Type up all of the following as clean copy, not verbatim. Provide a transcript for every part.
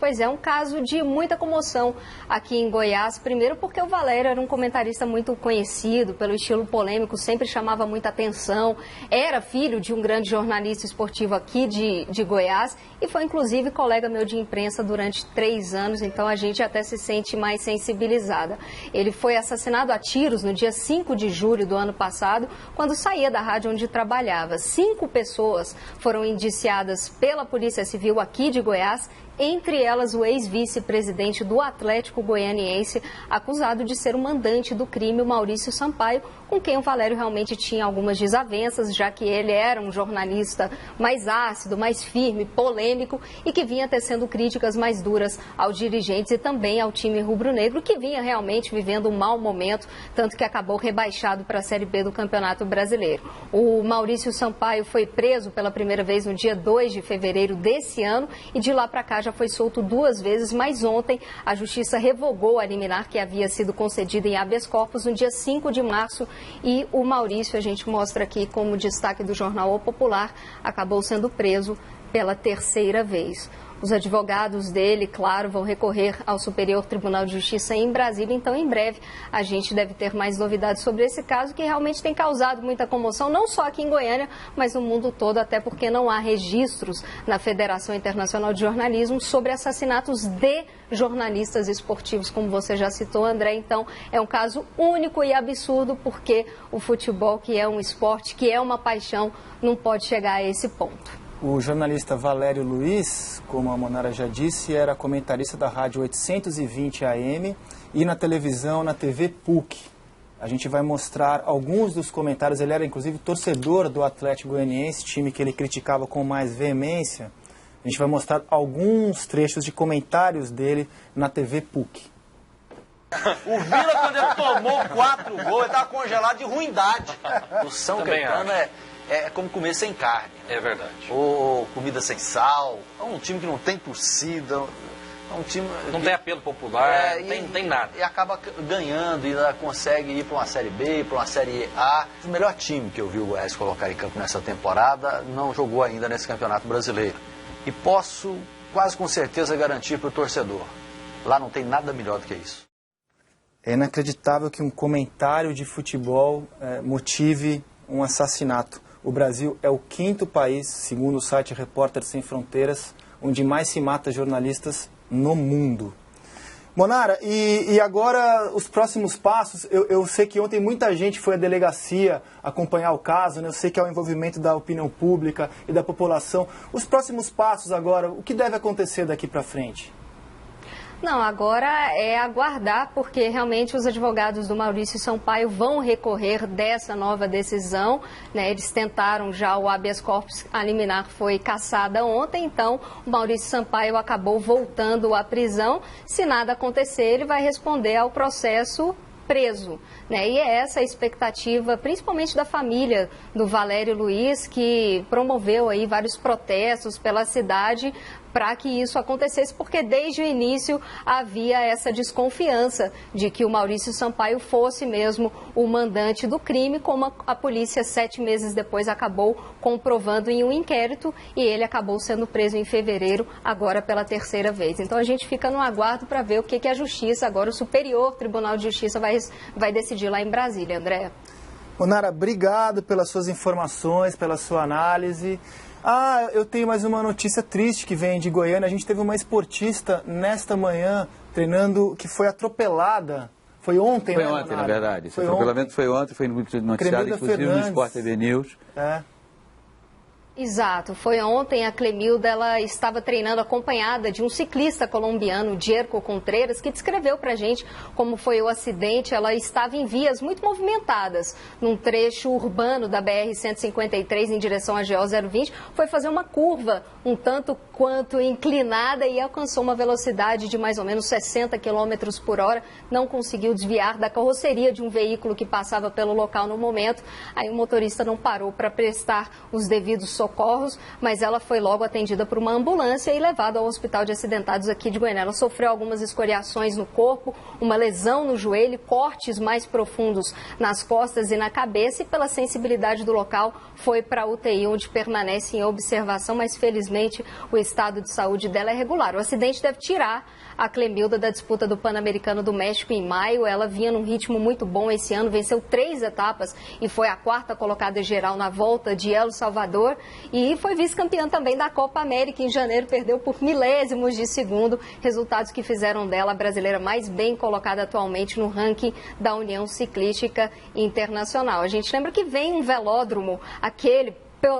Pois é, um caso de muita comoção aqui em Goiás. Primeiro porque o Valério era um comentarista muito conhecido pelo estilo polêmico, sempre chamava muita atenção. Era filho de um grande jornalista esportivo aqui de Goiás e foi inclusive colega meu de imprensa durante 3 anos, então a gente até se sente mais sensibilizada. Ele foi assassinado a tiros no dia 5 de julho do ano passado, quando saía da rádio onde trabalhava. 5 pessoas foram indiciadas pela Polícia Civil aqui de Goiás, entre elas o ex-vice-presidente do Atlético Goianiense, acusado de ser o mandante do crime, o Maurício Sampaio, com quem o Valério realmente tinha algumas desavenças, já que ele era um jornalista mais ácido, mais firme, polêmico e que vinha tecendo críticas mais duras aos dirigentes e também ao time rubro-negro, que vinha realmente vivendo um mau momento, tanto que acabou rebaixado para a Série B do Campeonato Brasileiro. O Maurício Sampaio foi preso pela primeira vez no dia 2 de fevereiro desse ano e de lá para cá já foi solto 2 vezes, mas ontem a Justiça revogou a liminar que havia sido concedida em habeas corpus no dia 5 de março e o Maurício, a gente mostra aqui como destaque do jornal O Popular, acabou sendo preso pela 3ª vez. Os advogados dele, claro, vão recorrer ao Superior Tribunal de Justiça em Brasília, então em breve a gente deve ter mais novidades sobre esse caso que realmente tem causado muita comoção, não só aqui em Goiânia, mas no mundo todo, até porque não há registros na Federação Internacional de Jornalismo sobre assassinatos de jornalistas esportivos, como você já citou, André. Então é um caso único e absurdo, porque o futebol, que é um esporte, que é uma paixão, não pode chegar a esse ponto. O jornalista Valério Luiz, como a Monara já disse, era comentarista da rádio 820 AM e na televisão, na TV PUC. A gente vai mostrar alguns dos comentários. Ele era inclusive torcedor do Atlético Goianiense, time que ele criticava com mais veemência. A gente vai mostrar alguns trechos de comentários dele na TV PUC. O Vila, quando ele tomou 4 gols, ele estava congelado de ruindade. O São Caetano é como comer sem carne. É verdade. Ou comida sem sal. É um time que não tem torcida. É um time não tem apelo popular, não tem nada. E acaba ganhando e consegue ir para uma Série B, para uma Série A. O melhor time que eu vi o Goiás colocar em campo nessa temporada não jogou ainda nesse Campeonato Brasileiro. E posso quase com certeza garantir para o torcedor, lá não tem nada melhor do que isso. É inacreditável que um comentário de futebol motive um assassinato. O Brasil é o 5º país, segundo o site Repórteres Sem Fronteiras, onde mais se mata jornalistas no mundo. Monara, e agora os próximos passos? Eu sei que ontem muita gente foi à delegacia acompanhar o caso, né? Eu sei que há o envolvimento da opinião pública e da população. Os próximos passos agora, o que deve acontecer daqui para frente? Não, agora é aguardar, porque realmente os advogados do Maurício Sampaio vão recorrer dessa nova decisão, né? Eles tentaram já o habeas corpus, a liminar foi cassada ontem, então o Maurício Sampaio acabou voltando à prisão. Se nada acontecer, ele vai responder ao processo preso, né? E é essa a expectativa, principalmente da família do Valério Luiz, que promoveu aí vários protestos pela cidade para que isso acontecesse, porque desde o início havia essa desconfiança de que o Maurício Sampaio fosse mesmo o mandante do crime, como a polícia 7 meses depois acabou comprovando em um inquérito, e ele acabou sendo preso em fevereiro, agora pela 3ª vez. Então a gente fica no aguardo para ver o que a Justiça, agora o Superior Tribunal de Justiça vai decidir lá em Brasília, André. Monara, obrigado pelas suas informações, pela sua análise. Eu tenho mais uma notícia triste que vem de Goiânia. A gente teve uma esportista nesta manhã treinando que foi atropelada. Foi ontem, né? Foi ontem, na verdade. Esse atropelamento foi ontem, foi noticiado inclusive no Sport TV News. Exato, foi ontem. A Clemilda, ela estava treinando acompanhada de um ciclista colombiano, Jerko Contreras, que descreveu pra gente como foi o acidente. Ela estava em vias muito movimentadas, num trecho urbano da BR-153 em direção à GO 020, foi fazer uma curva um tanto quanto inclinada e alcançou uma velocidade de mais ou menos 60 km por hora, não conseguiu desviar da carroceria de um veículo que passava pelo local no momento. Aí o motorista não parou para prestar os devidos socorros, mas ela foi logo atendida por uma ambulância e levada ao Hospital de Acidentados aqui de Goiânia. Ela sofreu algumas escoriações no corpo, uma lesão no joelho, cortes mais profundos nas costas e na cabeça, e pela sensibilidade do local foi para a UTI, onde permanece em observação, mas felizmente o estado de saúde dela é regular. O acidente deve tirar a Clemilda da disputa do Pan-Americano do México em maio. Ela vinha num ritmo muito bom esse ano, venceu 3 etapas e foi a 4ª colocada geral na volta de El Salvador. E foi vice-campeã também da Copa América em janeiro, perdeu por milésimos de segundo, resultados que fizeram dela a brasileira mais bem colocada atualmente no ranking da União Ciclística Internacional. A gente lembra que vem um velódromo, aquele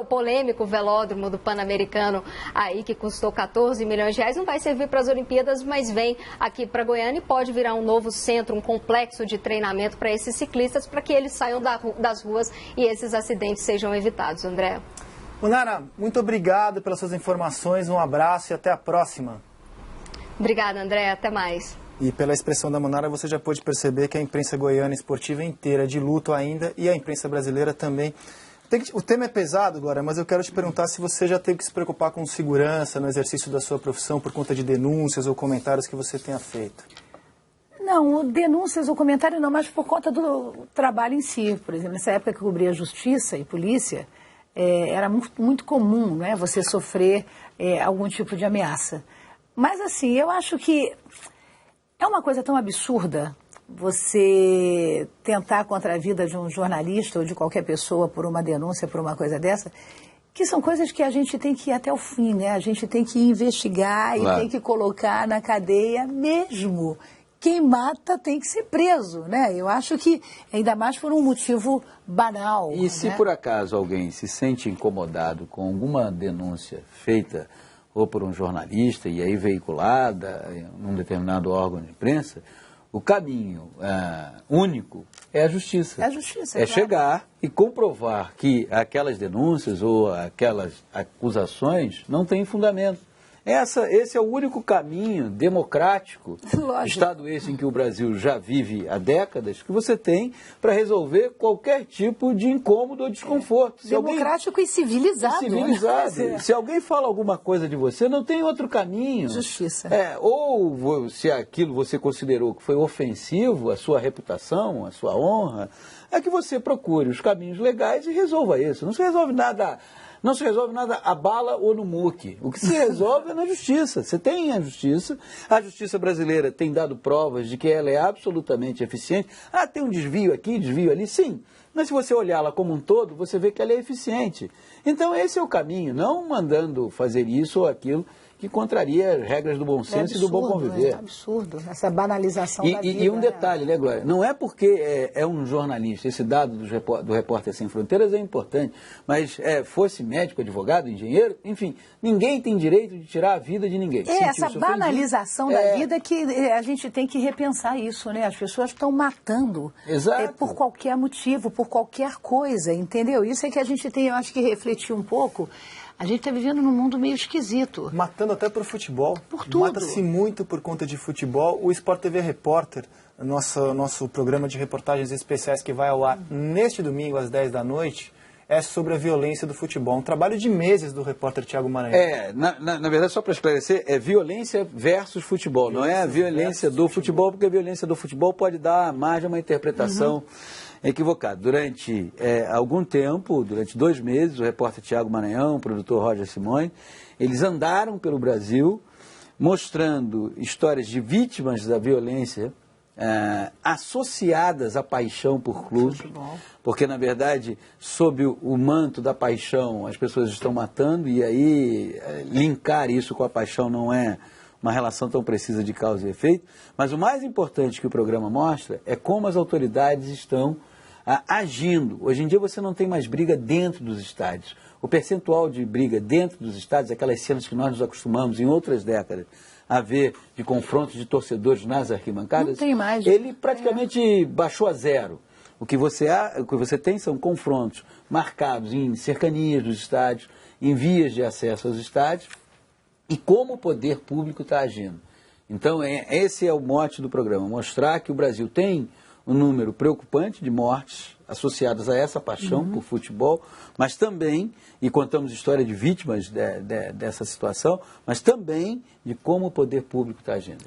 polêmico velódromo do Pan-Americano aí que custou 14 milhões de reais, não vai servir para as Olimpíadas, mas vem aqui para Goiânia e pode virar um novo centro, um complexo de treinamento para esses ciclistas, para que eles saiam das ruas e esses acidentes sejam evitados. André. Munara, muito obrigado pelas suas informações, um abraço e até a próxima. Obrigada, André, até mais. E pela expressão da Munara, você já pôde perceber que a imprensa goiana esportiva inteira é de luto ainda e a imprensa brasileira também. O tema é pesado agora, mas eu quero te perguntar se você já teve que se preocupar com segurança no exercício da sua profissão por conta de denúncias ou comentários que você tenha feito. Não, denúncias ou comentário não, mas por conta do trabalho em si. Por exemplo, nessa época que eu cobria justiça e polícia, era muito comum, né, você sofrer algum tipo de ameaça. Mas assim, eu acho que é uma coisa tão absurda você tentar contra a vida de um jornalista ou de qualquer pessoa por uma denúncia, por uma coisa dessa, que são coisas que a gente tem que ir até o fim, né? A gente tem que investigar e tem que colocar na cadeia mesmo. Quem mata tem que ser preso, né? Eu acho que ainda mais por um motivo banal. E se por acaso alguém se sente incomodado com alguma denúncia feita ou por um jornalista e aí veiculada em um determinado órgão de imprensa, o caminho único é a justiça. É a justiça, claro. Chegar e comprovar que aquelas denúncias ou aquelas acusações não têm fundamento. Esse é o único caminho democrático, estado esse em que o Brasil já vive há décadas, que você tem para resolver qualquer tipo de incômodo ou desconforto. Democrático e civilizado. Civilizado. Se alguém fala alguma coisa de você, não tem outro caminho. Justiça. Ou se aquilo você considerou que foi ofensivo à sua reputação, à sua honra, é que você procure os caminhos legais e resolva isso. Não se resolve nada a bala ou no muque. O que se resolve é na justiça. Você tem a justiça brasileira tem dado provas de que ela é absolutamente eficiente. Tem um desvio aqui, desvio ali, sim. Mas se você olhá-la como um todo, você vê que ela é eficiente. Então esse é o caminho, não mandando fazer isso ou aquilo que contraria as regras do bom senso e do bom conviver. É absurdo, essa banalização da vida. E um detalhe, né, Glória? Não é porque é um jornalista, esse dado do Repórter Sem Fronteiras é importante, mas fosse médico, advogado, engenheiro, enfim, ninguém tem direito de tirar a vida de ninguém. Essa banalização da vida que a gente tem que repensar isso, né? As pessoas estão matando por qualquer motivo, por qualquer coisa, entendeu? Isso é que a gente tem, eu acho que refletir um pouco. A gente está vivendo num mundo meio esquisito. Matando até por futebol. Por tudo. Mata-se muito por conta de futebol. O Sport TV Repórter, nosso programa de reportagens especiais que vai ao ar neste domingo às 10 da noite, é sobre a violência do futebol. Um trabalho de meses do repórter Thiago Maranhão. Na verdade, só para esclarecer, é violência versus futebol. Não é a violência do futebol, porque a violência do futebol pode dar margem a uma interpretação equivocado. Durante algum tempo, durante 2 meses, o repórter Thiago Maranhão, o produtor Roger Simões, eles andaram pelo Brasil mostrando histórias de vítimas da violência associadas à paixão por clube, porque na verdade, sob o manto da paixão, as pessoas estão matando e aí linkar isso com a paixão não é uma relação tão precisa de causa e efeito, mas o mais importante que o programa mostra é como as autoridades estão agindo. Hoje em dia você não tem mais briga dentro dos estádios. O percentual de briga dentro dos estádios, aquelas cenas que nós nos acostumamos em outras décadas a ver de confrontos de torcedores nas arquibancadas, não tem mais, ele praticamente baixou a zero. O que você tem são confrontos marcados em cercanias dos estádios, em vias de acesso aos estádios, e como o poder público está agindo. Então, esse é o mote do programa, mostrar que o Brasil tem um número preocupante de mortes associadas a essa paixão por futebol, mas também, e contamos história de vítimas dessa situação, mas também de como o poder público está agindo.